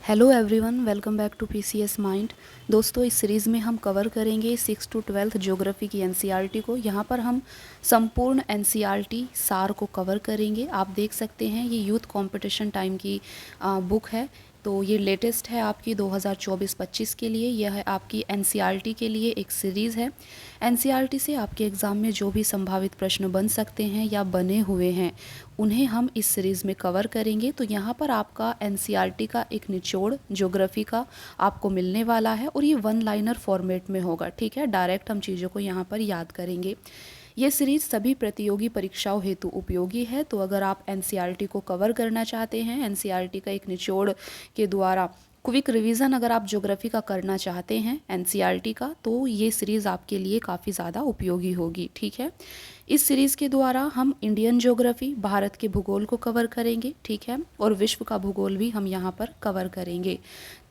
Hello everyone, welcome back to PCS mind. दोस्तों, इस series में हम कवर करेंगे 6 टू 12 ज्योग्राफी की एनसीईआरटी को। यहाँ पर हम संपूर्ण एनसीईआरटी सार को कवर करेंगे। आप देख सकते हैं ये यूथ कंपटीशन टाइम की बुक है, तो ये लेटेस्ट है आपकी 2024-25 के लिए। यह है आपकी एनसीईआरटी के लिए एक सीरीज़ है। एनसीईआरटी से आपके एग्ज़ाम में जो भी संभावित प्रश्न बन सकते हैं या बने हुए हैं, उन्हें हम इस सीरीज़ में कवर करेंगे। तो यहाँ पर आपका एनसीईआरटी का एक निचोड़ ज्योग्राफी का आपको मिलने वाला है और ये वन लाइनर फॉर्मेट में होगा। ठीक है, डायरेक्ट हम चीज़ों को यहाँ पर याद करेंगे। ये सीरीज़ सभी प्रतियोगी परीक्षाओं हेतु उपयोगी है। तो अगर आप एनसीईआरटी को कवर करना चाहते हैं, एनसीईआरटी का एक निचोड़ के द्वारा क्विक रिवीजन अगर आप ज्योग्राफी का करना चाहते हैं एनसीईआरटी का, तो ये सीरीज़ आपके लिए काफ़ी ज़्यादा उपयोगी होगी। ठीक है, इस सीरीज़ के द्वारा हम इंडियन ज्योग्राफी, भारत के भूगोल को कवर करेंगे। ठीक है, और विश्व का भूगोल भी हम यहाँ पर कवर करेंगे।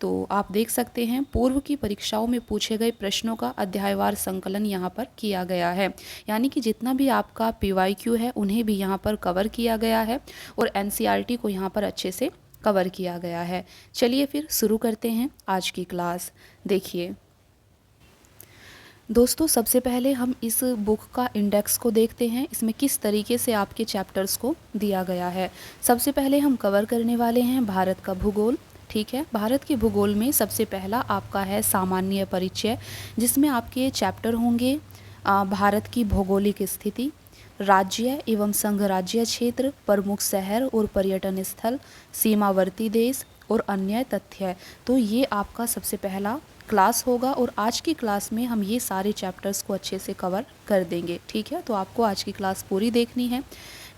तो आप देख सकते हैं पूर्व की परीक्षाओं में पूछे गए प्रश्नों का अध्यायवार संकलन यहाँ पर किया गया है, यानी कि जितना भी आपका पीवाईक्यू है उन्हें भी यहाँ पर कवर किया गया है और एनसीईआरटी को यहाँ पर अच्छे से कवर किया गया है। चलिए फिर शुरू करते हैं आज की क्लास। देखिए दोस्तों, सबसे पहले हम इस बुक का इंडेक्स को देखते हैं, इसमें किस तरीके से आपके चैप्टर्स को दिया गया है। सबसे पहले हम कवर करने वाले हैं भारत का भूगोल। ठीक है, भारत के भूगोल में सबसे पहला आपका है सामान्य परिचय, जिसमें आपके चैप्टर होंगे भारत की भौगोलिक स्थिति, राज्य एवं संघ राज्य क्षेत्र, प्रमुख शहर और पर्यटन स्थल, सीमावर्ती देश और अन्य तथ्य। तो ये आपका सबसे पहला क्लास होगा और आज की क्लास में हम ये सारे चैप्टर्स को अच्छे से कवर कर देंगे। ठीक है, तो आपको आज की क्लास पूरी देखनी है।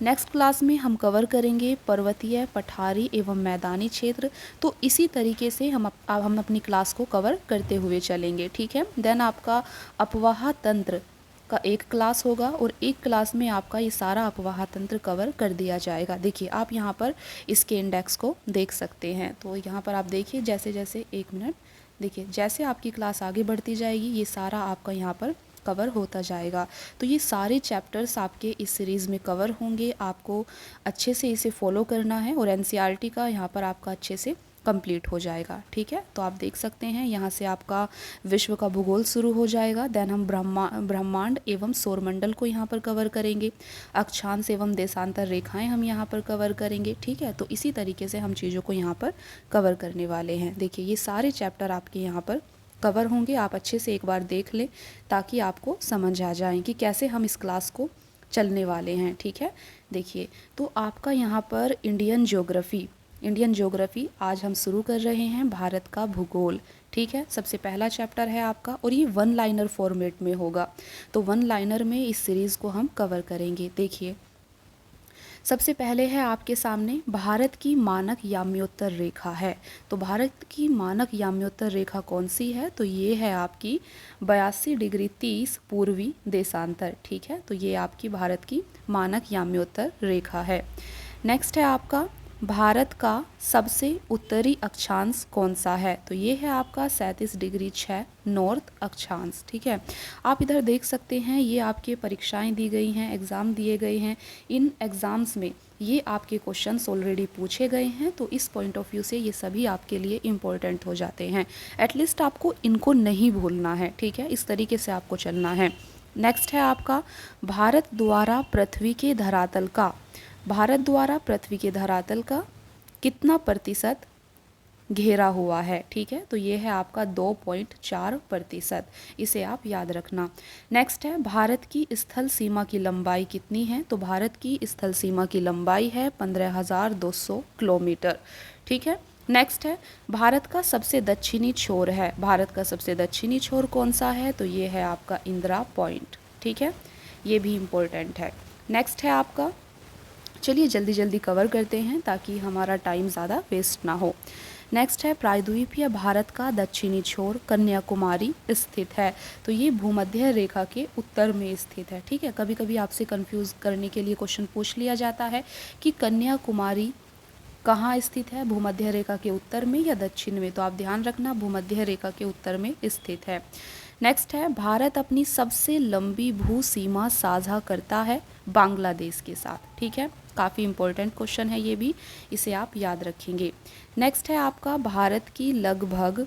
नेक्स्ट क्लास में हम कवर करेंगे पर्वतीय, पठारी एवं मैदानी क्षेत्र। तो इसी तरीके से हम अपनी क्लास को कवर करते हुए चलेंगे। ठीक है, देन आपका अपवाह तंत्र का एक क्लास होगा और एक क्लास में आपका ये सारा अपवाह तंत्र कवर कर दिया जाएगा। देखिए आप यहाँ पर इसके इंडेक्स को देख सकते हैं। तो यहाँ पर आप देखिए जैसे जैसे, एक मिनट, देखिए जैसे आपकी क्लास आगे बढ़ती जाएगी ये सारा आपका यहाँ पर कवर होता जाएगा। तो ये सारे चैप्टर्स आपके इस सीरीज़ में कवर होंगे। आपको अच्छे से इसे फॉलो करना है और एनसीईआरटी का यहाँ पर आपका अच्छे से कंप्लीट हो जाएगा। ठीक है, तो आप देख सकते हैं यहाँ से आपका विश्व का भूगोल शुरू हो जाएगा। देन हम ब्रह्मांड एवं सौरमंडल को यहाँ पर कवर करेंगे। अक्षांश एवं देशांतर रेखाएं हम यहाँ पर कवर करेंगे। ठीक है, तो इसी तरीके से हम चीज़ों को यहाँ पर कवर करने वाले हैं। देखिए ये सारे चैप्टर आपके यहाँ पर कवर होंगे। आप अच्छे से एक बार देख लें ताकि आपको समझ आ जाए कि कैसे हम इस क्लास को चलने वाले हैं। ठीक है, देखिए तो आपका यहाँ पर इंडियन ज्योग्राफी आज हम शुरू कर रहे हैं, भारत का भूगोल। ठीक है, सबसे पहला चैप्टर है आपका और ये वन लाइनर फॉर्मेट में होगा। तो वन लाइनर में इस सीरीज़ को हम कवर करेंगे। देखिए सबसे पहले है आपके सामने भारत की मानक याम्योत्तर रेखा है। तो भारत की मानक याम्योत्तर रेखा कौन सी है? तो ये है आपकी 82 डिग्री 30 पूर्वी देशांतर। ठीक है, तो ये आपकी भारत की मानक याम्योत्तर रेखा है। नेक्स्ट है आपका भारत का सबसे उत्तरी अक्षांश कौन सा है? तो ये है आपका 37 डिग्री 6 नॉर्थ अक्षांश। ठीक है, आप इधर देख सकते हैं ये आपके परीक्षाएं दी गई हैं, एग्ज़ाम दिए गए हैं। इन एग्ज़ाम्स में ये आपके क्वेश्चंस ऑलरेडी पूछे गए हैं, तो इस पॉइंट ऑफ व्यू से ये सभी आपके लिए इम्पोर्टेंट हो जाते हैं। एटलीस्ट आपको इनको नहीं भूलना है। ठीक है, इस तरीके से आपको चलना है। नेक्स्ट है आपका भारत द्वारा पृथ्वी के धरातल का कितना प्रतिशत घेरा हुआ है? ठीक है, तो ये है आपका 2.4%। इसे आप याद रखना। नेक्स्ट है भारत की स्थल सीमा की लंबाई कितनी है? तो भारत की स्थल सीमा की लंबाई है 15,200 किलोमीटर। ठीक है, नेक्स्ट है भारत का सबसे दक्षिणी छोर है। भारत का सबसे दक्षिणी छोर कौन सा है? तो ये है आपका इंदिरा पॉइंट। ठीक है, ये भी इम्पोर्टेंट है। नेक्स्ट है आपका, चलिए जल्दी जल्दी कवर करते हैं ताकि हमारा टाइम ज़्यादा वेस्ट ना हो। नेक्स्ट है प्रायद्वीपीय भारत का दक्षिणी छोर कन्याकुमारी स्थित है। तो ये भूमध्य रेखा के उत्तर में स्थित है। ठीक है, कभी कभी आपसे कंफ्यूज करने के लिए क्वेश्चन पूछ लिया जाता है कि कन्याकुमारी कहाँ स्थित है, भूमध्य रेखा के उत्तर में या दक्षिण में? तो आप ध्यान रखना भूमध्य रेखा के उत्तर में स्थित है। नेक्स्ट है, भारत अपनी सबसे लंबी भू सीमा साझा करता है बांग्लादेश के साथ। ठीक है, काफ़ी इंपॉर्टेंट क्वेश्चन है ये भी, इसे आप याद रखेंगे। नेक्स्ट है आपका, भारत की लगभग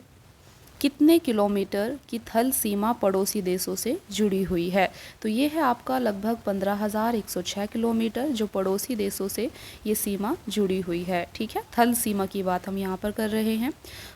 कितने किलोमीटर की थल सीमा पड़ोसी देशों से जुड़ी हुई है? तो ये है आपका लगभग 15,106 किलोमीटर, जो पड़ोसी देशों से ये सीमा जुड़ी हुई है। ठीक है, थल सीमा की बात हम यहाँ पर कर रहे हैं।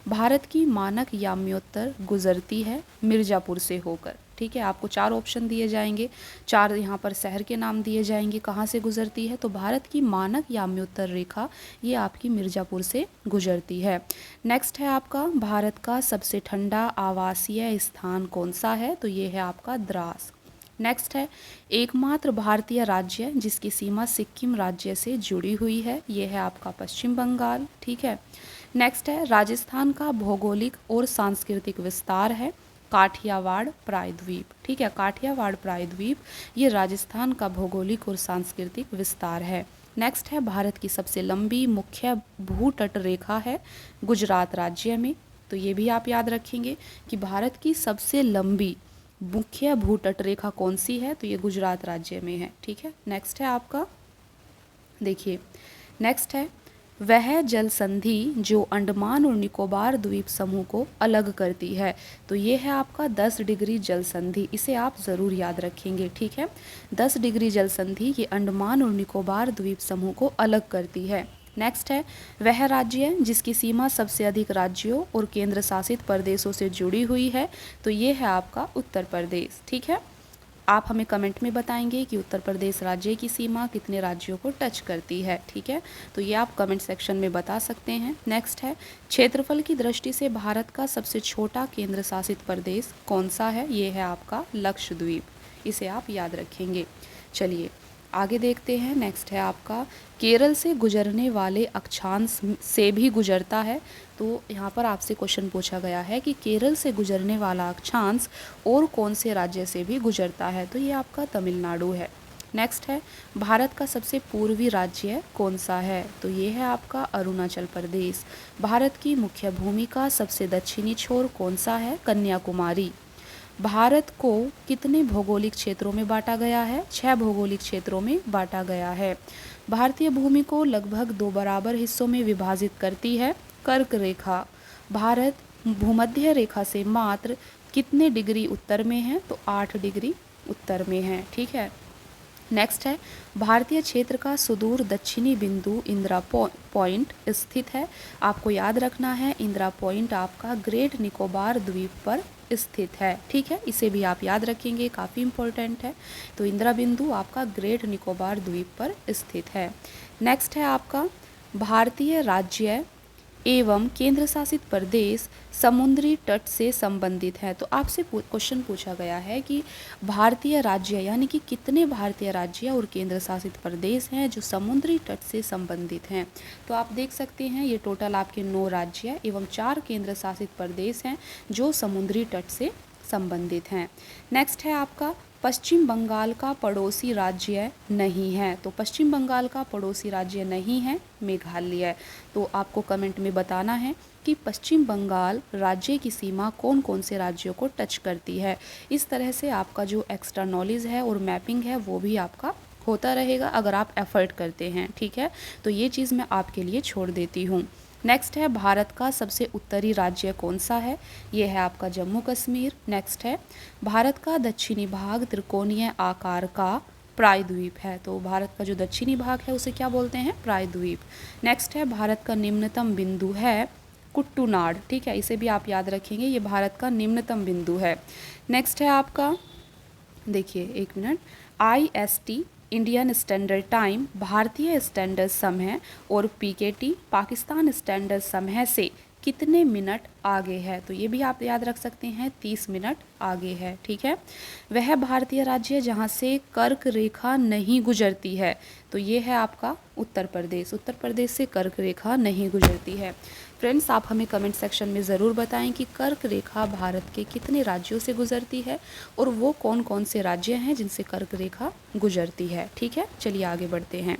भारत की मानक याम्योत्तर गुजरती है मिर्ज़ापुर से होकर। ठीक है, आपको 4 ऑप्शन दिए जाएंगे, 4 यहाँ पर शहर के नाम दिए जाएंगे कहाँ से गुजरती है। तो भारत की मानक याम्योत्तर रेखा ये आपकी मिर्ज़ापुर से गुजरती है। नेक्स्ट है आपका, भारत का सबसे ठंडा आवासीय स्थान कौन सा है? तो ये है आपका द्रास। नेक्स्ट है, एकमात्र भारतीय राज्य जिसकी सीमा सिक्किम राज्य से जुड़ी हुई है, ये है आपका पश्चिम बंगाल। ठीक है, नेक्स्ट है, राजस्थान का भौगोलिक और सांस्कृतिक विस्तार है काठियावाड़ प्रायद्वीप। ठीक है, काठियावाड़ प्रायद्वीप ये राजस्थान का भौगोलिक और सांस्कृतिक विस्तार है। नेक्स्ट है, भारत की सबसे लंबी मुख्य भूतट रेखा है गुजरात राज्य में। तो ये भी आप याद रखेंगे कि भारत की सबसे लंबी मुख्य भूतट रेखा कौन सी है? तो ये गुजरात राज्य में है। ठीक है, नेक्स्ट है आपका, देखिए नेक्स्ट है, वह जल संधि जो अंडमान और निकोबार द्वीप समूह को अलग करती है। तो ये है आपका 10 डिग्री जल संधि, इसे आप ज़रूर याद रखेंगे। ठीक है, 10 डिग्री जल संधि ये अंडमान और निकोबार द्वीप समूह को अलग करती है। नेक्स्ट है, वह राज्य जिसकी सीमा सबसे अधिक राज्यों और केंद्र शासित प्रदेशों से जुड़ी हुई है। तो ये है आपका उत्तर प्रदेश। ठीक है, आप हमें कमेंट में बताएंगे कि उत्तर प्रदेश राज्य की सीमा कितने राज्यों को टच करती है। ठीक है, तो ये आप कमेंट सेक्शन में बता सकते हैं। नेक्स्ट है, क्षेत्रफल की दृष्टि से भारत का सबसे छोटा केंद्र शासित प्रदेश कौन सा है? ये है आपका लक्षद्वीप, इसे आप याद रखेंगे। चलिए आगे देखते हैं। नेक्स्ट है आपका, केरल से गुजरने वाले अक्षांश से भी गुजरता है। तो यहाँ पर आपसे क्वेश्चन पूछा गया है कि केरल से गुजरने वाला अक्षांश और कौन से राज्य से भी गुजरता है? तो ये आपका तमिलनाडु है। नेक्स्ट है, भारत का सबसे पूर्वी राज्य कौन सा है? तो ये है आपका अरुणाचल प्रदेश। भारत की मुख्य भूमि का सबसे दक्षिणी छोर कौन सा है? कन्याकुमारी। भारत को कितने भौगोलिक क्षेत्रों में बांटा गया है? 6 भौगोलिक क्षेत्रों में बांटा गया है। भारतीय भूमि को लगभग 2 बराबर हिस्सों में विभाजित करती है कर्क रेखा। भारत भूमध्य रेखा से मात्र कितने डिग्री उत्तर में है? तो 8 डिग्री उत्तर में है। ठीक है, नेक्स्ट है, भारतीय क्षेत्र का सुदूर दक्षिणी बिंदु इंदिरा पॉइंट स्थित है। आपको याद रखना है, इंदिरा पॉइंट आपका ग्रेट निकोबार द्वीप पर स्थित है। ठीक है, इसे भी आप याद रखेंगे, काफ़ी इंपॉर्टेंट है। तो इंदिरा बिंदु आपका ग्रेट निकोबार द्वीप पर स्थित है। नेक्स्ट है आपका, भारतीय राज्य एवं केंद्र शासित प्रदेश समुद्री तट से संबंधित है। तो आपसे क्वेश्चन पूछा गया है कि भारतीय राज्य यानी कि कितने भारतीय राज्य और केंद्र शासित प्रदेश हैं जो समुद्री तट से संबंधित हैं? तो आप देख सकते हैं ये टोटल आपके 9 राज्य एवं 4 केंद्र शासित प्रदेश हैं जो समुद्री तट से संबंधित हैं। नेक्स्ट है आपका, पश्चिम बंगाल का पड़ोसी राज्य नहीं है। तो पश्चिम बंगाल का पड़ोसी राज्य नहीं है मेघालय। तो आपको कमेंट में बताना है कि पश्चिम बंगाल राज्य की सीमा कौन कौन से राज्यों को टच करती है। इस तरह से आपका जो एक्स्ट्रा नॉलेज है और मैपिंग है वो भी आपका होता रहेगा अगर आप एफर्ट करते हैं। ठीक है, तो ये चीज़ मैं आपके लिए छोड़ देती हूँ। नेक्स्ट है, भारत का सबसे उत्तरी राज्य कौन सा है? ये है आपका जम्मू कश्मीर। नेक्स्ट है, भारत का दक्षिणी भाग त्रिकोणीय आकार का प्रायद्वीप है। तो भारत का जो दक्षिणी भाग है उसे क्या बोलते हैं? प्रायद्वीप। नेक्स्ट है, भारत का निम्नतम बिंदु है कुट्टूनाड। ठीक है, इसे भी आप याद रखेंगे, ये भारत का निम्नतम बिंदु है। नेक्स्ट है आपका, देखिए एक minute, IST Indian standard time भारतीय स्टैंडर्ड समय और PKT पाकिस्तान स्टैंडर्ड समय से कितने मिनट आगे है? तो ये भी आप याद रख सकते हैं, 30 मिनट आगे है। ठीक है, वह भारतीय राज्य जहाँ से कर्क रेखा नहीं गुजरती है। तो ये है आपका उत्तर प्रदेश। उत्तर प्रदेश से कर्क रेखा नहीं गुजरती है। फ्रेंड्स, आप हमें कमेंट सेक्शन में ज़रूर बताएं कि कर्क रेखा भारत के कितने राज्यों से गुजरती है और वो कौन कौन से राज्य हैं जिनसे कर्क रेखा गुजरती है। ठीक है, चलिए आगे बढ़ते हैं।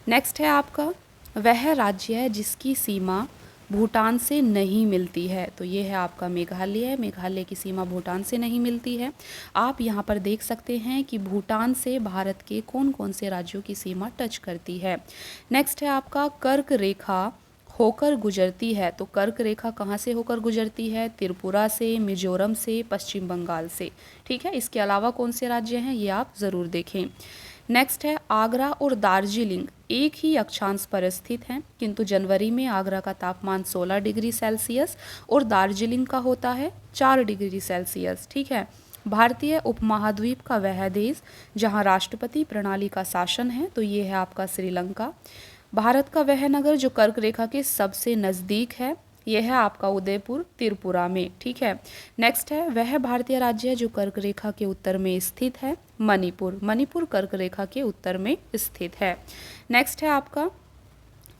नेक्स्ट है आपका, वह राज्य जिसकी सीमा भूटान से नहीं मिलती है। तो ये है आपका मेघालय। मेघालय की सीमा भूटान से नहीं मिलती है। आप यहाँ पर देख सकते हैं कि भूटान से भारत के कौन कौन से राज्यों की सीमा टच करती है। नेक्स्ट है आपका कर्क रेखा होकर गुजरती है। तो कर्क रेखा कहाँ से होकर गुजरती है? त्रिपुरा से, मिजोरम से, पश्चिम बंगाल से। ठीक है, इसके अलावा कौन से राज्य हैं ये आप ज़रूर देखें। नेक्स्ट है आगरा और दार्जिलिंग एक ही अक्षांश पर स्थित हैं, किंतु जनवरी में आगरा का तापमान 16 डिग्री सेल्सियस और दार्जिलिंग का होता है 4 डिग्री सेल्सियस। ठीक है, भारतीय उपमहाद्वीप का वह देश जहां राष्ट्रपति प्रणाली का शासन है, तो ये है आपका श्रीलंका। भारत का वह नगर जो कर्क रेखा के सबसे नज़दीक है, यह है आपका उदयपुर त्रिपुरा में। ठीक है, नेक्स्ट है वह भारतीय राज्य है जो कर्क रेखा के उत्तर में स्थित है, मणिपुर। मणिपुर कर्क रेखा के उत्तर में स्थित है। नेक्स्ट है आपका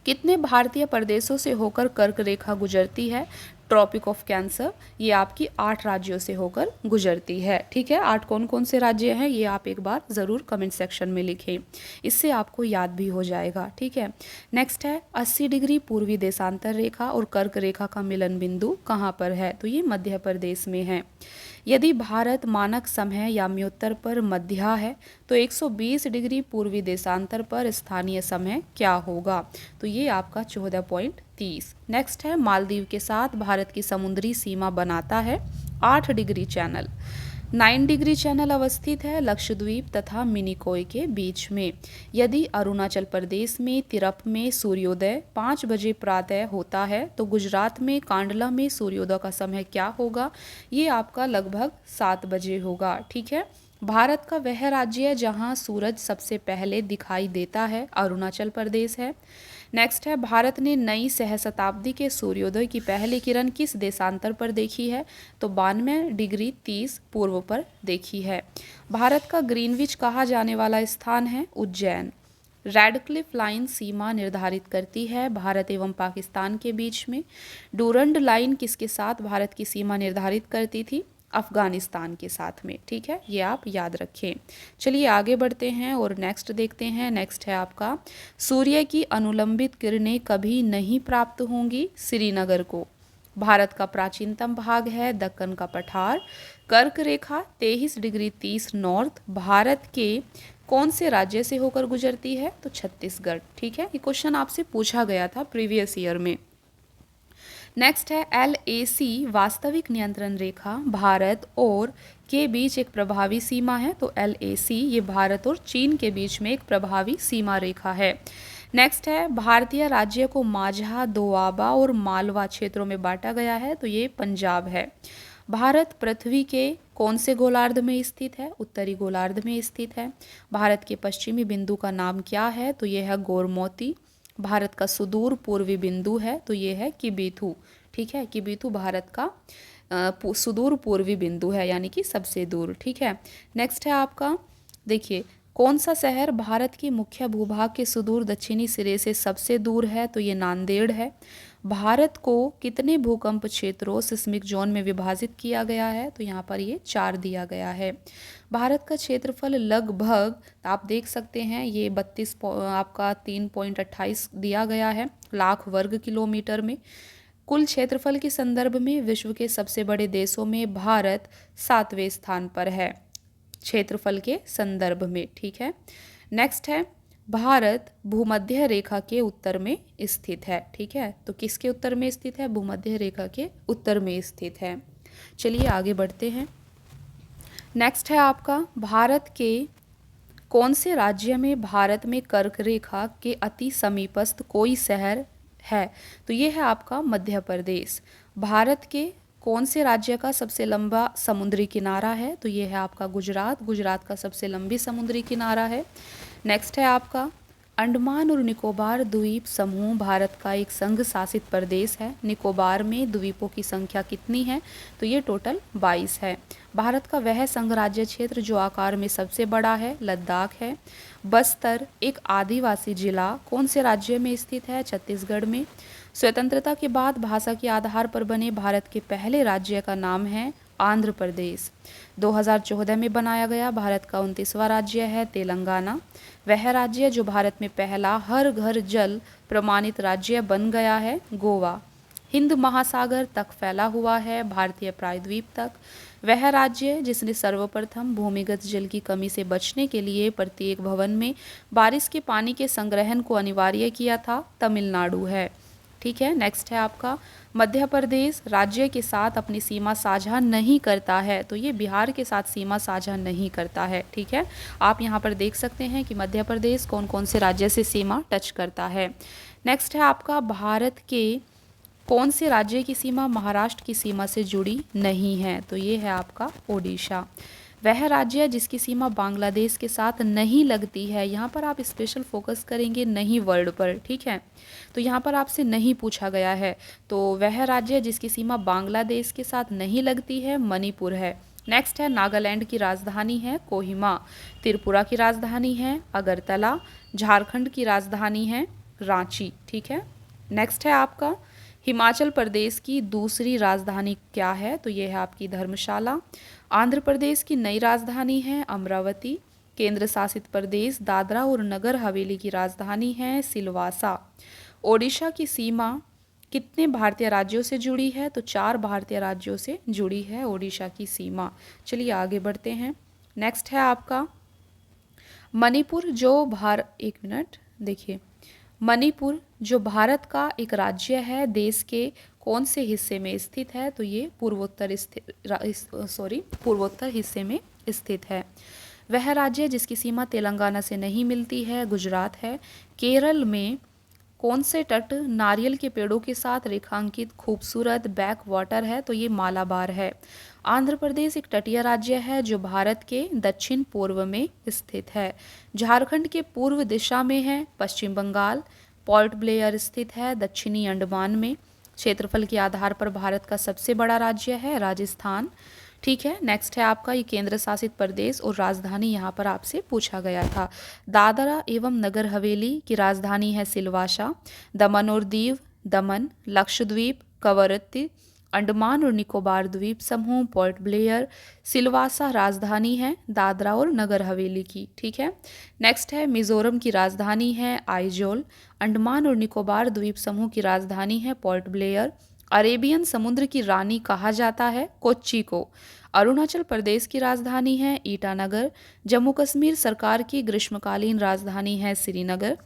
कितने भारतीय प्रदेशों से होकर कर्क रेखा गुजरती है? ट्रॉपिक ऑफ कैंसर, ये आपकी 8 राज्यों से होकर गुजरती है। ठीक है, 8 कौन कौन से राज्य हैं ये आप एक बार ज़रूर कमेंट सेक्शन में लिखें, इससे आपको याद भी हो जाएगा। ठीक है, नेक्स्ट है 80 डिग्री पूर्वी देशांतर रेखा और कर्क रेखा का मिलन बिंदु कहाँ पर है? तो ये मध्य प्रदेश में है। यदि भारत मानक समय याम्योत्तर पर मध्या है तो 120 डिग्री पूर्वी देशांतर पर स्थानीय समय क्या होगा? तो ये आपका 14.30। नेक्स्ट है मालदीव के साथ भारत की समुद्री सीमा बनाता है 8 डिग्री चैनल। 9 डिग्री चैनल अवस्थित है लक्षद्वीप तथा मिनिकॉय के बीच में। यदि अरुणाचल प्रदेश में तिरप में सूर्योदय 5 बजे प्रातः होता है तो गुजरात में कांडला में सूर्योदय का समय क्या होगा? ये आपका लगभग 7 बजे होगा। ठीक है, भारत का वह राज्य है जहां सूरज सबसे पहले दिखाई देता है, अरुणाचल प्रदेश है। नेक्स्ट है भारत ने नई सहस्त्राब्दी के सूर्योदय की पहली किरण किस देशांतर पर देखी है? तो 92 डिग्री 30 पूर्व पर देखी है। भारत का ग्रीनविच कहा जाने वाला स्थान है उज्जैन। रेडक्लिफ लाइन सीमा निर्धारित करती है भारत एवं पाकिस्तान के बीच में। डूरंड लाइन किसके साथ भारत की सीमा निर्धारित करती थी? अफगानिस्तान के साथ में। ठीक है, ये आप याद रखें। चलिए आगे बढ़ते हैं और नेक्स्ट देखते हैं। नेक्स्ट है आपका सूर्य की अनुलंबित किरणें कभी नहीं प्राप्त होंगी श्रीनगर को। भारत का प्राचीनतम भाग है दक्कन का पठार। कर्क रेखा 23 डिग्री 30 नॉर्थ भारत के कौन से राज्य से होकर गुजरती है? तो छत्तीसगढ़। ठीक है, ये क्वेश्चन आपसे पूछा गया था प्रीवियस ईयर में। नेक्स्ट है LAC वास्तविक नियंत्रण रेखा भारत और के बीच एक प्रभावी सीमा है। तो LAC ये भारत और चीन के बीच में एक प्रभावी सीमा रेखा है। नेक्स्ट है भारतीय राज्य को माझा, दोआबा और मालवा क्षेत्रों में बांटा गया है। तो ये पंजाब है। भारत पृथ्वी के कौन से गोलार्ध में स्थित है? उत्तरी गोलार्ध में स्थित है। भारत के पश्चिमी बिंदु का नाम क्या है? तो ये है गोरमोती। भारत का सुदूर पूर्वी बिंदु है तो ये है किबीथू। ठीक है, किबीथू भारत का सुदूर पूर्वी बिंदु है, यानी कि सबसे दूर। ठीक है, नेक्स्ट है आपका देखिए कौन सा शहर भारत की मुख्य भूभाग के सुदूर दक्षिणी सिरे से सबसे दूर है? तो ये नांदेड़ है। भारत को कितने भूकंप क्षेत्रों सिस्मिक जोन में विभाजित किया गया है? तो यहाँ पर ये 4 दिया गया है। भारत का क्षेत्रफल लगभग आप देख सकते हैं ये 32 आपका 3.28 दिया गया है लाख वर्ग किलोमीटर में। कुल क्षेत्रफल के संदर्भ में विश्व के सबसे बड़े देशों में भारत 7वें स्थान पर है क्षेत्रफल के संदर्भ में। ठीक है, नेक्स्ट है भारत भूमध्य रेखा के उत्तर में स्थित है। ठीक है, तो किसके उत्तर में स्थित है? भूमध्य रेखा के उत्तर में स्थित है। चलिए आगे बढ़ते हैं। नेक्स्ट है आपका भारत के कौन से राज्य में भारत में कर्क रेखा के अति समीपस्थ कोई शहर है? तो ये है आपका मध्य प्रदेश। भारत के कौन से राज्य का सबसे लंबा समुद्री किनारा है? तो ये है आपका गुजरात। गुजरात का सबसे लंबी समुद्री किनारा है। नेक्स्ट है आपका अंडमान और निकोबार द्वीप समूह भारत का एक संघ शासित प्रदेश है। निकोबार में द्वीपों की संख्या कितनी है? तो ये टोटल 22 है। भारत का वह संघ राज्य क्षेत्र जो आकार में सबसे बड़ा है लद्दाख है। बस्तर एक आदिवासी जिला कौन से राज्य में स्थित है? छत्तीसगढ़ में। स्वतंत्रता के बाद भाषा के आधार पर बने भारत के पहले राज्य का नाम है आंध्र प्रदेश। 2014 में बनाया गया भारत का 29वां राज्य है तेलंगाना। वह राज्य जो भारत में पहला हर घर जल प्रमाणित राज्य बन गया है गोवा। हिंद महासागर तक फैला हुआ है, भारतीय प्रायद्वीप तक। वह राज्य जिसने सर्वप्रथम भूमिगत जल की कमी से बचने के लिए प्रत्येक भवन में बारिश के पानी के संग्रहण को अनिवार्य किया था, तमिलनाडु है। ठीक है, नेक्स्ट है आपका मध्य प्रदेश राज्य के साथ अपनी सीमा साझा नहीं करता है, तो ये बिहार के साथ सीमा साझा नहीं करता है। ठीक है, आप यहाँ पर देख सकते हैं कि मध्य प्रदेश कौन कौन से राज्य से सीमा टच करता है। नेक्स्ट है आपका भारत के कौन से राज्य की सीमा महाराष्ट्र की सीमा से जुड़ी नहीं है, तो ये है आपका ओडिशा। वह राज्य जिसकी सीमा बांग्लादेश के साथ नहीं लगती है, यहाँ पर आप स्पेशल फोकस करेंगे नहीं वर्ड पर। ठीक है, तो यहाँ पर आपसे नहीं पूछा गया है, तो वह राज्य जिसकी सीमा बांग्लादेश के साथ नहीं लगती है मणिपुर है। नेक्स्ट है नागालैंड की राजधानी है कोहिमा, त्रिपुरा की राजधानी है अगरतला, झारखंड की राजधानी है रांची। ठीक है, नेक्स्ट है आपका हिमाचल प्रदेश की दूसरी राजधानी क्या है, तो ये है आपकी धर्मशाला। आंध्र प्रदेश की नई राजधानी है अमरावती। केंद्र शासित प्रदेश दादरा और नगर हवेली की राजधानी है सिलवासा। ओडिशा की सीमा कितने भारतीय राज्यों से जुड़ी है, तो 4 भारतीय राज्यों से जुड़ी है ओडिशा की सीमा। चलिए आगे बढ़ते हैं। नेक्स्ट है आपका मणिपुर एक मिनट देखिए, मणिपुर जो भारत का एक राज्य है देश के कौन से हिस्से में स्थित है, तो ये पूर्वोत्तर हिस्से में स्थित है। वह राज्य जिसकी सीमा तेलंगाना से नहीं मिलती है गुजरात है। केरल में कौन से तट नारियल के पेड़ों के साथ रेखांकित खूबसूरत बैक वाटर है, तो ये मालाबार है। आंध्र प्रदेश एक तटीय राज्य है जो भारत के दक्षिण पूर्व में स्थित है। झारखंड के पूर्व दिशा में है पश्चिम बंगाल। पोर्ट ब्लेयर स्थित है दक्षिणी अंडमान में। क्षेत्रफल के आधार पर भारत का सबसे बड़ा राज्य है राजस्थान। ठीक है, नेक्स्ट है आपका ये केंद्र शासित प्रदेश और राजधानी यहाँ पर आपसे पूछा गया था। दादरा एवं नगर हवेली की राजधानी है सिलवासा। दमन और दीव, दमन, लक्षद्वीप, कवरत्ती, अंडमान और निकोबार द्वीप समूह, पोर्ट ब्लेयर, सिलवासा राजधानी है दादरा और नगर हवेली की। ठीक है, नेक्स्ट है मिजोरम की राजधानी है आइजोल। अंडमान और निकोबार द्वीप समूह की राजधानी है पोर्ट ब्लेयर। अरेबियन समुद्र की रानी कहा जाता है कोच्चि को। अरुणाचल प्रदेश की राजधानी है ईटानगर। जम्मू कश्मीर सरकार की ग्रीष्मकालीन राजधानी है श्रीनगर।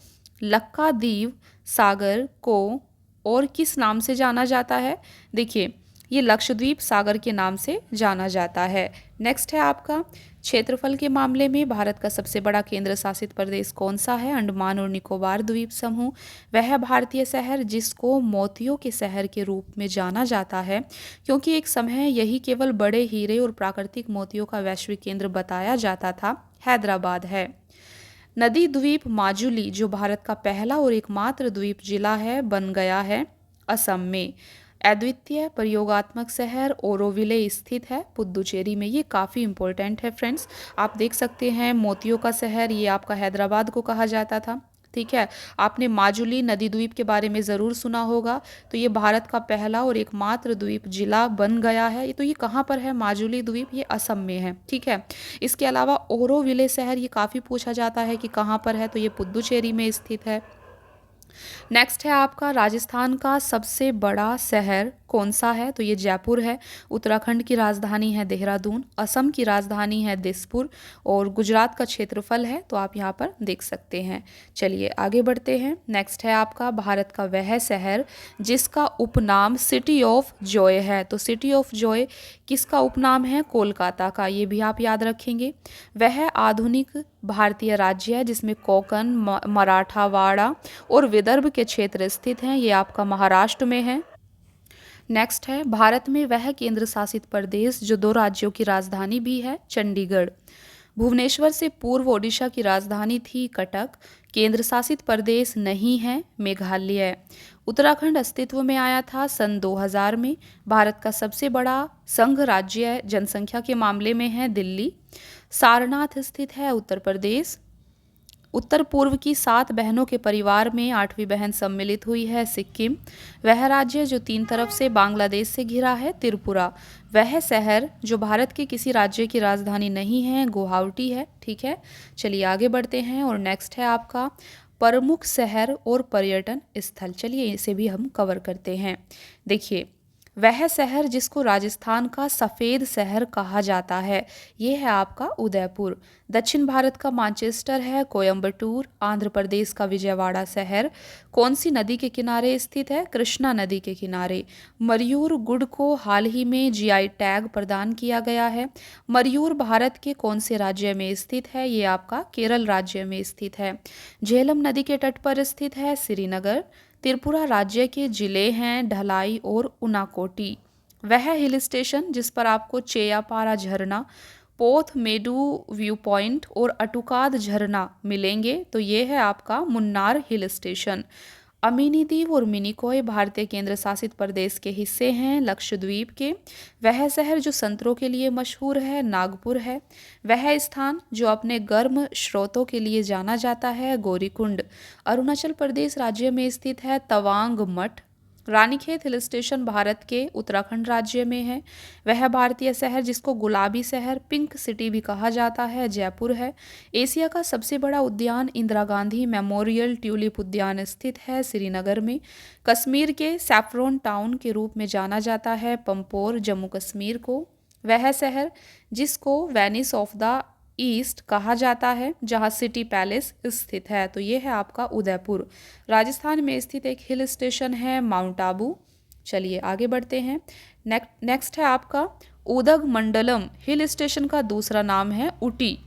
लक्काद्वीप सागर को और किस नाम से जाना जाता है, देखिए ये लक्षद्वीप सागर के नाम से जाना जाता है। नेक्स्ट है आपका क्षेत्रफल के मामले में भारत का सबसे बड़ा केंद्र शासित प्रदेश कौन सा है, अंडमान और निकोबार द्वीप समूह। वह भारतीय शहर जिसको मोतियों के शहर के रूप में जाना जाता है क्योंकि एक समय यही केवल बड़े हीरे और प्राकृतिक मोतियों का वैश्विक केंद्र बताया जाता था, हैदराबाद है। नदी द्वीप माजुली जो भारत का पहला और एकमात्र द्वीप जिला है बन गया है असम में। अद्वितीय प्रयोगात्मक शहर ओरोविले स्थित है पुदुचेरी में। ये काफ़ी इंपॉर्टेंट है फ्रेंड्स, आप देख सकते हैं मोतियों का शहर ये आपका हैदराबाद को कहा जाता था। ठीक है, आपने माजुली नदी द्वीप के बारे में ज़रूर सुना होगा, तो ये भारत का पहला और एकमात्र द्वीप जिला बन गया है। तो ये कहाँ पर है माजुली द्वीप, ये असम में है। ठीक है, इसके अलावा ओरोविले शहर ये काफ़ी पूछा जाता है कि कहाँ पर है, तो ये पुदुचेरी में स्थित है। नेक्स्ट है आपका राजस्थान का सबसे बड़ा शहर कौन सा है, तो ये जयपुर है। उत्तराखंड की राजधानी है देहरादून। असम की राजधानी है दिसपुर और गुजरात का क्षेत्रफल है, तो आप यहाँ पर देख सकते हैं। चलिए आगे बढ़ते हैं। नेक्स्ट है आपका भारत का वह शहर जिसका उपनाम सिटी ऑफ जॉय है, तो सिटी ऑफ जॉय किसका उपनाम है, कोलकाता का, ये भी आप याद रखेंगे। वह आधुनिक भारतीय राज्य है जिसमें कोंकण, मराठावाड़ा और विदर्भ के क्षेत्र स्थित हैं, ये आपका महाराष्ट्र में है। नेक्स्ट है भारत में वह केंद्र शासित प्रदेश जो 2 राज्यों की राजधानी भी है, चंडीगढ़। भुवनेश्वर से पूर्व ओडिशा की राजधानी थी कटक। केंद्र शासित प्रदेश नहीं है, मेघालय। उत्तराखंड अस्तित्व में आया था सन 2000 में। भारत का सबसे बड़ा संघ राज्य जनसंख्या के मामले में है दिल्ली। सारनाथ स्थित है उत्तर प्रदेश। उत्तर पूर्व की 7 बहनों के परिवार में 8वीं बहन सम्मिलित हुई है, सिक्किम। वह राज्य जो 3 तरफ से बांग्लादेश से घिरा है, त्रिपुरा। वह शहर जो भारत के किसी राज्य की राजधानी नहीं है, गुवाहाटी है। ठीक है, चलिए आगे बढ़ते हैं और नेक्स्ट है आपका प्रमुख शहर और पर्यटन स्थल, चलिए इसे भी हम कवर करते हैं। देखिए, वह शहर जिसको राजस्थान का सफ़ेद शहर कहा जाता है, ये है आपका उदयपुर। दक्षिण भारत का मैनचेस्टर है कोयम्बटूर। आंध्र प्रदेश का विजयवाड़ा शहर कौन सी नदी के किनारे स्थित है? कृष्णा नदी के किनारे। मयूर गुड़ को हाल ही में जीआई टैग प्रदान किया गया है। मयूर भारत के कौन से राज्य में स्थित है? ये आपका केरल राज्य में स्थित है। झेलम नदी के तट पर स्थित है श्रीनगर। त्रिपुरा राज्य के जिले हैं ढलाई और उनाकोटी। वह हिल स्टेशन जिस पर आपको चेयापारा झरना, पोथ मेडू व्यू पॉइंट और अटुकाद झरना मिलेंगे, तो ये है आपका मुन्नार हिल स्टेशन। अमीनी द्वीप और मिनिकॉय भारतीय केंद्र शासित प्रदेश के हिस्से हैं लक्षद्वीप के। वह शहर जो संतरों के लिए मशहूर है नागपुर है। वह स्थान जो अपने गर्म स्रोतों के लिए जाना जाता है गौरीकुंड। अरुणाचल प्रदेश राज्य में स्थित है तवांग मठ। रानीखेत हिल स्टेशन भारत के उत्तराखंड राज्य में है। वह भारतीय शहर जिसको गुलाबी शहर पिंक सिटी भी कहा जाता है जयपुर है। एशिया का सबसे बड़ा उद्यान इंदिरा गांधी मेमोरियल ट्यूलिप उद्यान स्थित है श्रीनगर में। कश्मीर के सैफ्रॉन टाउन के रूप में जाना जाता है पंपोर जम्मू कश्मीर को। वह शहर जिसको वेनिस ऑफ द ईस्ट कहा जाता है जहां सिटी पैलेस स्थित है, तो ये है आपका उदयपुर। राजस्थान में स्थित एक हिल स्टेशन है माउंट आबू। चलिए आगे बढ़ते हैं। नेक्स्ट है आपका उदगमंडलम। हिल स्टेशन का दूसरा नाम है ऊटी।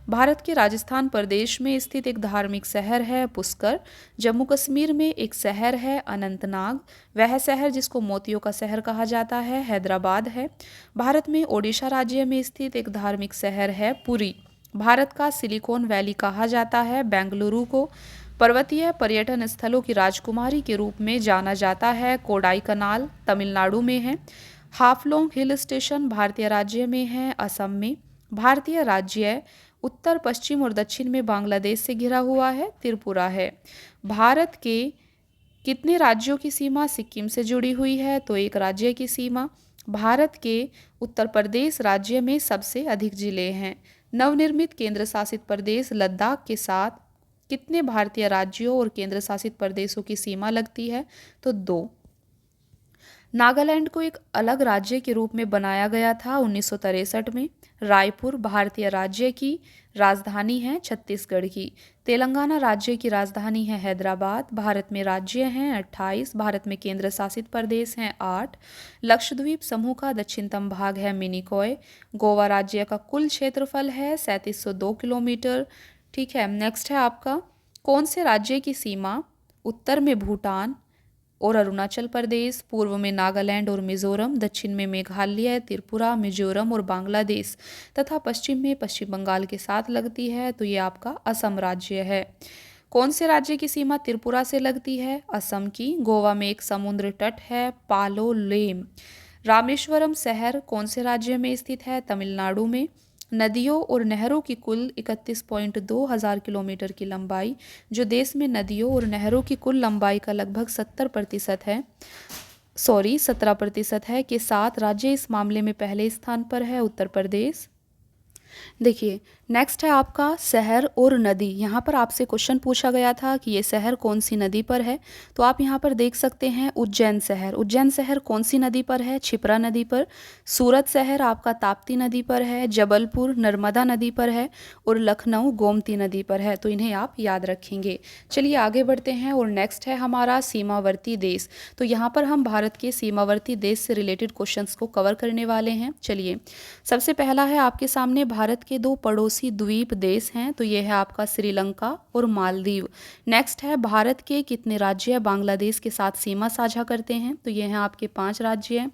भारत के राजस्थान प्रदेश में स्थित एक धार्मिक शहर है पुष्कर। जम्मू कश्मीर में एक शहर है अनंतनाग। वह शहर जिसको मोतियों का शहर कहा जाता है हैदराबाद है। भारत में ओडिशा राज्य में स्थित एक धार्मिक शहर है पुरी। भारत का सिलिकॉन वैली कहा जाता है बेंगलुरु को। पर्वतीय पर्यटन स्थलों की राजकुमारी के रूप में जाना जाता है कोडाईकनाल तमिलनाडु में है। हाफलोंग हिल स्टेशन भारतीय राज्य में है असम में। भारतीय राज्य उत्तर पश्चिम और दक्षिण में बांग्लादेश से घिरा हुआ है त्रिपुरा है। भारत के कितने राज्यों की सीमा सिक्किम से जुड़ी हुई है? तो एक राज्य की सीमा। भारत के उत्तर प्रदेश राज्य में सबसे अधिक जिले हैं। नवनिर्मित केंद्र शासित प्रदेश लद्दाख के साथ कितने भारतीय राज्यों और केंद्र शासित प्रदेशों की सीमा लगती है? तो 2। नागालैंड को एक अलग राज्य के रूप में बनाया गया था 1963 में। रायपुर भारतीय राज्य की राजधानी है छत्तीसगढ़ की। तेलंगाना राज्य की राजधानी है हैदराबाद। भारत में राज्य हैं 28। भारत में केंद्र शासित प्रदेश हैं 8। लक्षद्वीप समूह का दक्षिणतम भाग है मिनिकॉय। गोवा राज्य का कुल क्षेत्रफल है 3702 किलोमीटर। ठीक है, नेक्स्ट है आपका कौन से राज्य की सीमा उत्तर में भूटान और अरुणाचल प्रदेश, पूर्व में नागालैंड और मिजोरम, दक्षिण में मेघालय, त्रिपुरा, मिजोरम और बांग्लादेश तथा पश्चिम में पश्चिम बंगाल के साथ लगती है? तो ये आपका असम राज्य है। कौन से राज्य की सीमा त्रिपुरा से लगती है? असम की। गोवा में एक समुद्र तट है पालोलेम। रामेश्वरम शहर कौन से राज्य में स्थित है? तमिलनाडु में। नदियों और नहरों की कुल 31.2 हज़ार किलोमीटर की लंबाई, जो देश में नदियों और नहरों की कुल लंबाई का लगभग 17% है के साथ राज्य इस मामले में पहले स्थान पर है उत्तर प्रदेश। देखिए, नेक्स्ट है आपका शहर और नदी। यहाँ पर आपसे क्वेश्चन पूछा गया था कि ये शहर कौन सी नदी पर है, तो आप यहाँ पर देख सकते हैं उज्जैन शहर। उज्जैन शहर कौन सी नदी पर है? क्षिप्रा नदी पर। सूरत शहर आपका ताप्ती नदी पर है। जबलपुर नर्मदा नदी पर है और लखनऊ गोमती नदी पर है, तो इन्हें आप याद रखेंगे। चलिए आगे बढ़ते हैं और नेक्स्ट है हमारा सीमावर्ती देश। तो यहाँ पर हम भारत के सीमावर्ती देश से रिलेटेड क्वेश्चंस को कवर करने वाले हैं। चलिए, सबसे पहला है आपके सामने भारत के 2 पड़ोसी द्वीप देश हैं, तो ये है आपका श्रीलंका और मालदीव। नेक्स्ट है भारत के कितने राज्य बांग्लादेश के साथ सीमा साझा करते हैं? तो ये हैं आपके 5 राज्य हैं।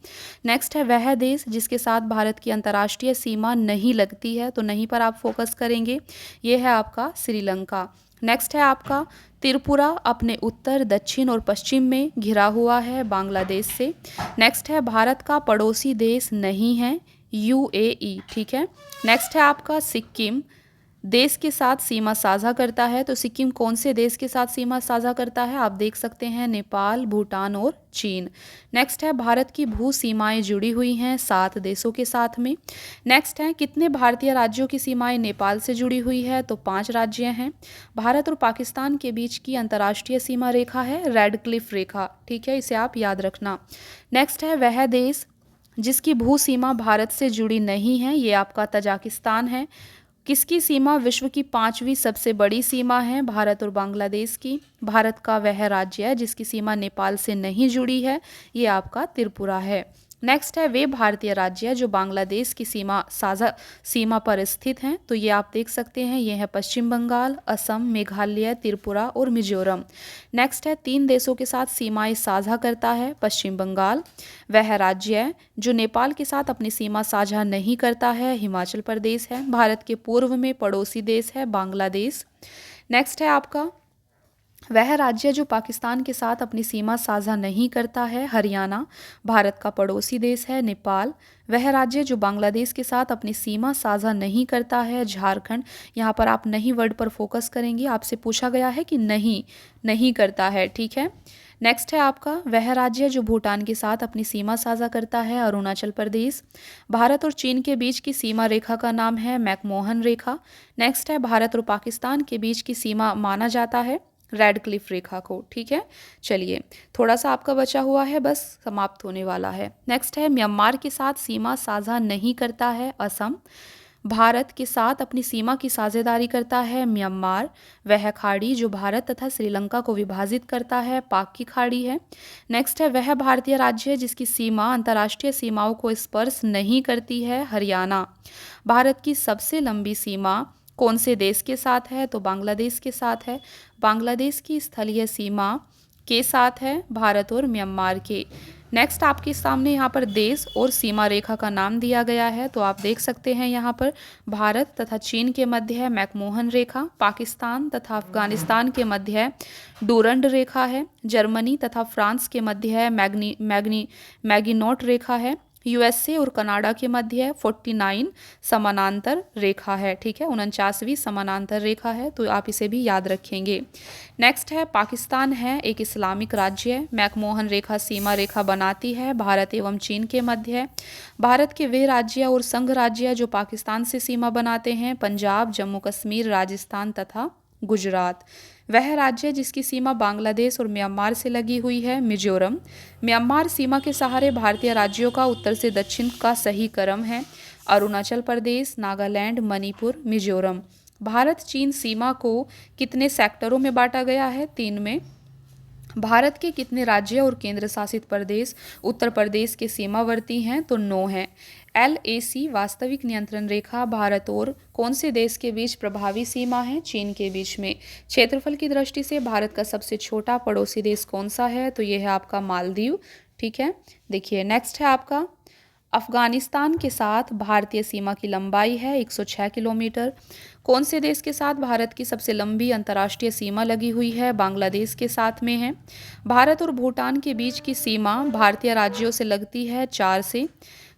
नेक्स्ट है वह देश जिसके साथ भारत की अंतर्राष्ट्रीय सीमा नहीं लगती है, तो नहीं पर आप फोकस करेंगे। ये है आपका श्रीलंका। नेक्स्ट है आपका त्रिपुरा अपने उत्तर, दक्षिण और पश्चिम में घिरा हुआ है बांग्लादेश से। नेक्स्ट है भारत का पड़ोसी देश नहीं है यूएई। ठीक है। नेक्स्ट है आपका सिक्किम देश के साथ सीमा साझा करता है, तो सिक्किम कौन से देश के साथ सीमा साझा करता है? आप देख सकते हैं नेपाल, भूटान और चीन। नेक्स्ट है भारत की भू सीमाएं जुड़ी हुई हैं 7 देशों के साथ में। नेक्स्ट है कितने भारतीय राज्यों की सीमाएं नेपाल से जुड़ी हुई है? तो 5 राज्य हैं। भारत और पाकिस्तान के बीच की अंतर्राष्ट्रीय सीमा रेखा है रेड क्लिफ रेखा, ठीक है, इसे आप याद रखना। नेक्स्ट है वह देश जिसकी भू सीमा भारत से जुड़ी नहीं है, ये आपका तजाकिस्तान है। किसकी सीमा विश्व की 5वीं सबसे बड़ी सीमा है? भारत और बांग्लादेश की। भारत का वह राज्य है जिसकी सीमा नेपाल से नहीं जुड़ी है, ये आपका त्रिपुरा है। नेक्स्ट है वे भारतीय राज्य जो बांग्लादेश की सीमा पर स्थित हैं, तो ये आप देख सकते हैं, ये है पश्चिम बंगाल, असम, मेघालय, त्रिपुरा और मिजोरम। नेक्स्ट है 3 देशों के साथ सीमाएं साझा करता है पश्चिम बंगाल। वह राज्य है जो नेपाल के साथ अपनी सीमा साझा नहीं करता है, हिमाचल प्रदेश है। भारत के पूर्व में पड़ोसी देश है बांग्लादेश। नेक्स्ट है आपका वह राज्य जो पाकिस्तान के साथ अपनी सीमा साझा नहीं करता है, हरियाणा। भारत का पड़ोसी देश है नेपाल। वह राज्य जो बांग्लादेश के साथ अपनी सीमा साझा नहीं करता है, झारखंड। यहाँ पर आप नहीं वर्ड पर फोकस करेंगे, आपसे पूछा गया है कि नहीं करता है, ठीक है। नेक्स्ट है आपका वह राज्य जो भूटान के साथ अपनी सीमा साझा करता है, अरुणाचल प्रदेश। भारत और चीन के बीच की सीमा रेखा का नाम है मैकमोहन रेखा। नेक्स्ट है भारत और पाकिस्तान के बीच की सीमा माना जाता है रेड क्लिफ रेखा को, ठीक है। चलिए थोड़ा सा आपका बचा हुआ है, बस समाप्त होने वाला है। नेक्स्ट है म्यांमार के साथ सीमा साझा नहीं करता है असम। भारत के साथ अपनी सीमा की साझेदारी करता है म्यांमार। वह खाड़ी जो भारत तथा श्रीलंका को विभाजित करता है पाक की खाड़ी है। नेक्स्ट है वह भारतीय राज्य है जिसकी सीमा अंतर्राष्ट्रीय सीमाओं को स्पर्श नहीं करती है, हरियाणा। भारत की सबसे लंबी सीमा कौन से देश के साथ है? तो बांग्लादेश के साथ है। बांग्लादेश की स्थलीय सीमा के साथ है भारत और म्यांमार के। नेक्स्ट आपके सामने यहाँ पर देश और सीमा रेखा का नाम दिया गया है, तो आप देख सकते हैं यहाँ पर भारत तथा चीन के मध्य है मैकमोहन रेखा, पाकिस्तान तथा अफगानिस्तान के मध्य है डूरंड रेखा है, जर्मनी तथा फ्रांस के मध्य है मैगिनोट रेखा है, यूएसए और कनाडा के मध्य है 49 समानांतर रेखा है, ठीक है, 49वीं समानांतर रेखा है, तो आप इसे भी याद रखेंगे। नेक्स्ट है पाकिस्तान है एक इस्लामिक राज्य है। मैकमोहन रेखा सीमा रेखा बनाती है भारत एवं चीन के मध्य है। भारत के वे राज्य और संघ राज्य जो पाकिस्तान से सीमा बनाते हैं पंजाब, जम्मू कश्मीर, राजस्थान तथा गुजरात। वह राज्य जिसकी सीमा बांग्लादेश और म्यांमार से लगी हुई है मिजोरम। म्यांमार सीमा के सहारे भारतीय राज्यों का उत्तर से दक्षिण का सही क्रम है। अरुणाचल प्रदेश, नागालैंड, मणिपुर, मिजोरम। भारत चीन सीमा को कितने सेक्टरों में बांटा गया है? 3 में। भारत के कितने राज्य और केंद्र शासित प्रदेश उत्तर प्रदेश के सीमावर्ती हैं? तो 9 हैं। LAC वास्तविक नियंत्रण रेखा भारत और कौन से देश के बीच प्रभावी सीमा है? चीन के बीच में। क्षेत्रफल की दृष्टि से भारत का सबसे छोटा पड़ोसी देश कौन सा है? तो यह है आपका मालदीव, ठीक है। देखिए नेक्स्ट है आपका अफगानिस्तान के साथ भारतीय सीमा की लंबाई है 106 किलोमीटर। कौन से देश के साथ भारत की सबसे लंबी अंतर्राष्ट्रीय सीमा लगी हुई है? बांग्लादेश के साथ में है। भारत और भूटान के बीच की सीमा भारतीय राज्यों से लगती है 4 से।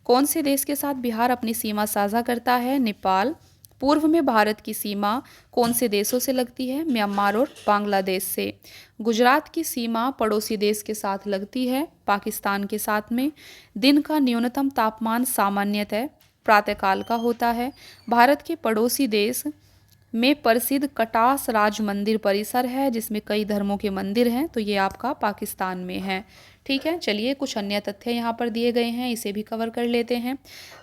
कौन से देश के साथ बिहार अपनी सीमा साझा करता है? नेपाल। पूर्व में भारत की सीमा कौन से देशों से लगती है? म्यांमार और बांग्लादेश से। गुजरात की सीमा पड़ोसी देश के साथ लगती है पाकिस्तान के साथ में। दिन का न्यूनतम तापमान सामान्यतः प्रातःकाल का होता है। भारत के पड़ोसी देश में प्रसिद्ध कटास राज मंदिर परिसर है जिसमें कई धर्मों के मंदिर हैं, तो ये आपका पाकिस्तान में है, ठीक है। चलिए कुछ अन्य तथ्य यहाँ पर दिए गए हैं, इसे भी कवर कर लेते हैं।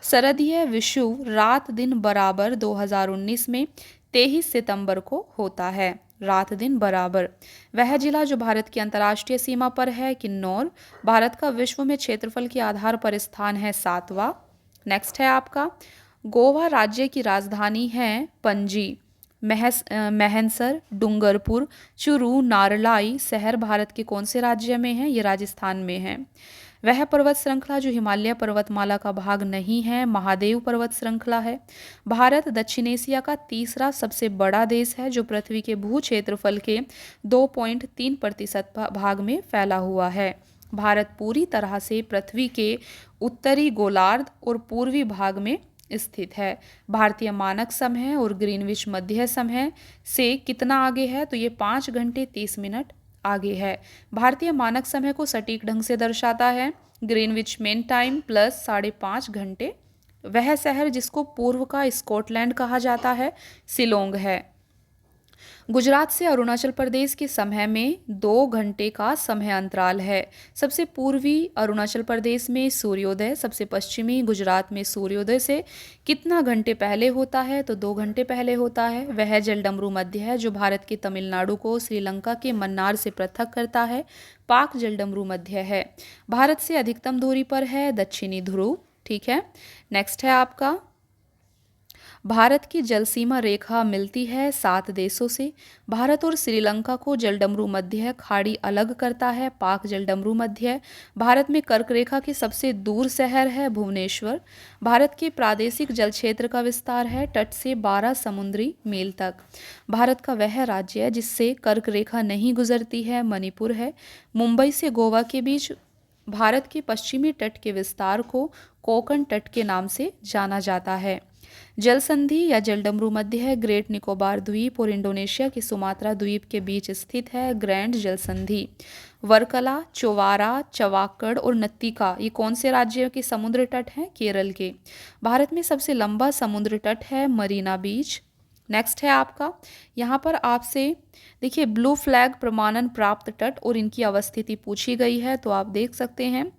शरदीय विषुव रात दिन बराबर 2019 में 23 सितंबर को होता है। रात दिन बराबर। वह जिला जो भारत की अंतर्राष्ट्रीय सीमा पर है किन्नौर। भारत का विश्व में क्षेत्रफल के आधार पर स्थान है 7वां। नेक्स्ट है आपका गोवा राज्य की राजधानी है पणजी। महनसर, डूंगरपुर, चुरू, नारलाई शहर भारत के कौन से राज्य में है? ये राजस्थान में है। वह पर्वत श्रृंखला जो हिमालय पर्वतमाला का भाग नहीं है महादेव पर्वत श्रृंखला है। भारत दक्षिण एशिया का तीसरा सबसे बड़ा देश है जो पृथ्वी के भू क्षेत्रफल के 2.3% भाग में फैला हुआ है। भारत पूरी तरह से पृथ्वी के उत्तरी गोलार्ध और पूर्वी भाग में स्थित है। भारतीय मानक समय और ग्रीनविच मध्य समय से कितना आगे है, तो ये 5 घंटे 30 मिनट आगे है। भारतीय मानक समय को सटीक ढंग से दर्शाता है ग्रीनविच मेन टाइम प्लस 5.5 घंटे। वह शहर जिसको पूर्व का स्कॉटलैंड कहा जाता है शिलोंग है। गुजरात से अरुणाचल प्रदेश के समय में 2 घंटे का समय अंतराल है। सबसे पूर्वी अरुणाचल प्रदेश में सूर्योदय सबसे पश्चिमी गुजरात में सूर्योदय से कितना घंटे पहले होता है, तो 2 घंटे पहले होता है। वह जलडमरू मध्य है जो भारत के तमिलनाडु को श्रीलंका के मन्नार से पृथक करता है। पाक जलडमरू मध्य है। भारत से अधिकतम दूरी पर है दक्षिणी ध्रुव। ठीक है, नेक्स्ट है आपका भारत की जल सीमा रेखा मिलती है 7 देशों से। भारत और श्रीलंका को जलडमरू मध्य खाड़ी अलग करता है पाक जलडमरू मध्य। भारत में कर्क रेखा के सबसे दूर शहर है भुवनेश्वर। भारत के प्रादेशिक जल क्षेत्र का विस्तार है तट से 12 समुद्री मील तक। भारत का वह राज्य है जिससे कर्क रेखा नहीं गुजरती है मणिपुर है। मुंबई से गोवा के बीच भारत के पश्चिमी तट के विस्तार को कोंकण तट के नाम से जाना जाता है। जल संधि या जलडमरू मध्य ग्रेट निकोबार द्वीप और इंडोनेशिया के सुमात्रा द्वीप के बीच स्थित है ग्रैंड जल संधि। वर्कला, चोवारा, चवाकड़ और नत्तिका ये कौन से राज्यों के समुद्र तट हैं? केरल के। भारत में सबसे लंबा समुद्र तट है मरीना बीच। नेक्स्ट है आपका, यहाँ पर आपसे देखिए ब्लू फ्लैग प्रमाणन प्राप्त तट और इनकी अवस्थिति पूछी गई है, तो आप देख सकते हैं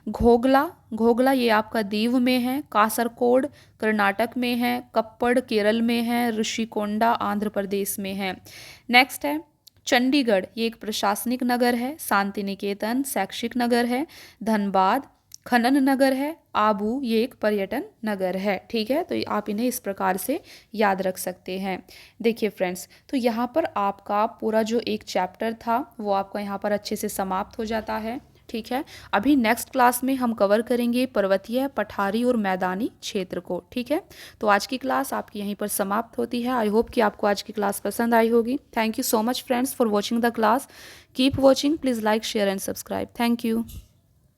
घोगला, घोगला ये आपका दीव में है, कासरकोड कर्नाटक में है, कप्पड़ केरल में है, ऋषिकोंडा आंध्र प्रदेश में है। नेक्स्ट है चंडीगढ़, ये एक प्रशासनिक नगर है। शांति निकेतन शैक्षिक नगर है। धनबाद खनन नगर है। आबू ये एक पर्यटन नगर है। ठीक है, तो आप इन्हें इस प्रकार से याद रख सकते हैं। देखिए फ्रेंड्स, तो यहाँ पर आपका पूरा जो एक चैप्टर था वो आपका यहाँ पर अच्छे से समाप्त हो जाता है। ठीक है, अभी नेक्स्ट क्लास में हम कवर करेंगे पर्वतीय, पठारी और मैदानी क्षेत्र को। ठीक है, तो आज की क्लास आपकी यहीं पर समाप्त होती है। आई होप कि आपको आज की क्लास पसंद आई होगी। Thank you so much friends for watching the class. Keep watching, please like share and subscribe. Thank you.